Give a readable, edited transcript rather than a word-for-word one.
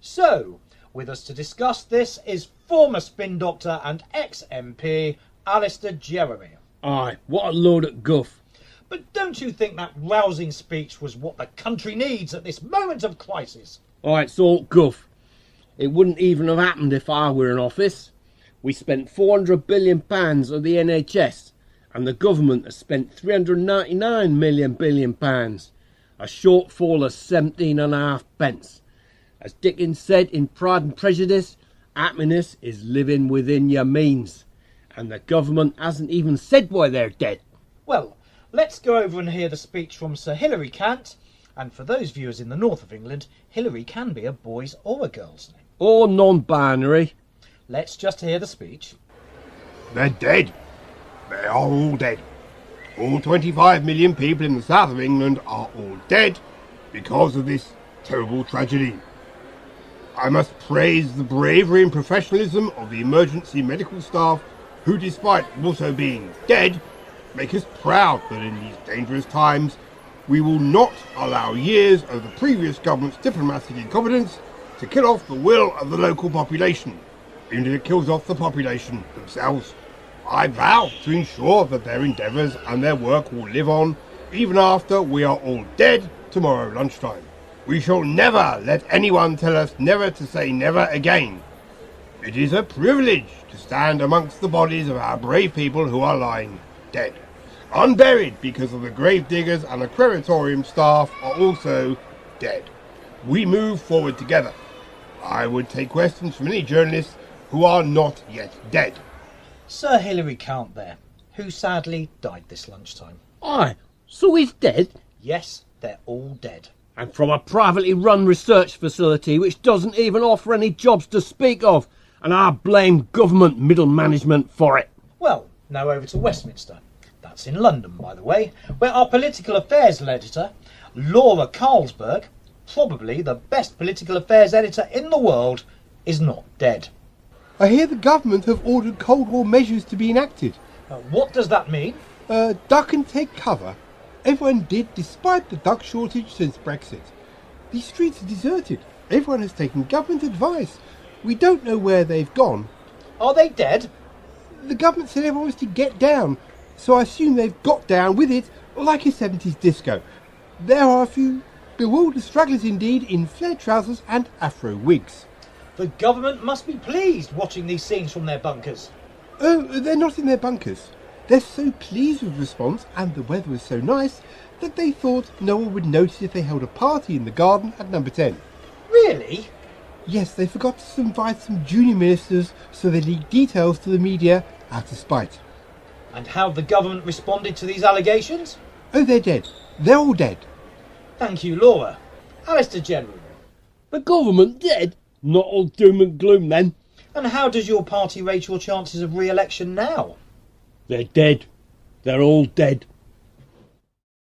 So, with us to discuss this is former spin doctor and ex-MP Alistair Jeremy. Aye, what a load of guff. But don't you think that rousing speech was what the country needs at this moment of crisis? Aye, it's all guff. It wouldn't even have happened if I were in office. We spent £400 billion of the NHS, and the government has spent £399 billion. A shortfall of 17.5 pence. As Dickens said in Pride and Prejudice, happiness is living within your means. And the government hasn't even said why they're dead. Well, let's go over and hear the speech from Sir Hilary Cant. And for those viewers in the north of England, Hilary can be a boy's or a girl's name. Or non-binary. Let's just hear the speech. They're dead. They are all dead. All 25 million people in the south of England are all dead because of this terrible tragedy. I must praise the bravery and professionalism of the emergency medical staff who, despite also being dead, make us proud that in these dangerous times we will not allow years of the previous government's diplomatic incompetence to kill off the will of the local population, even if it kills off the population themselves. I vow to ensure that their endeavours and their work will live on even after we are all dead tomorrow lunchtime. We shall never let anyone tell us never to say never again. It is a privilege to stand amongst the bodies of our brave people who are lying dead, unburied because of the grave diggers and the crematorium staff are also dead. We move forward together. I would take questions from any journalists who are not yet dead. Sir Hilary Cant there, who sadly died this lunchtime. Aye, so he's dead? Yes, they're all dead. And from a privately run research facility which doesn't even offer any jobs to speak of. And I blame government middle management for it. Well, now over to Westminster. That's in London, by the way, where our political affairs editor, Laura Carlsberg, probably the best political affairs editor in the world, is not dead. I hear the government have ordered Cold War measures to be enacted. What does that mean? Duck and take cover. Everyone did, despite the duck shortage since Brexit. These streets are deserted. Everyone has taken government advice. We don't know where they've gone. Are they dead? The government said everyone was to get down, so I assume they've got down with it, like a 70s disco. There are a few bewildered stragglers indeed in flared trousers and afro wigs. The government must be pleased watching these scenes from their bunkers. Oh, they're not in their bunkers. They're so pleased with the response and the weather was so nice that they thought no one would notice if they held a party in the garden at number 10. Really? Yes, they forgot to invite some junior ministers, so they leaked details to the media out of spite. And how the government responded to these allegations? Oh, they're dead. They're all dead. Thank you, Laura. Alistair Jeremy. The government dead? Not all doom and gloom then. And how does your party rate your chances of re-election now? They're dead. They're all dead.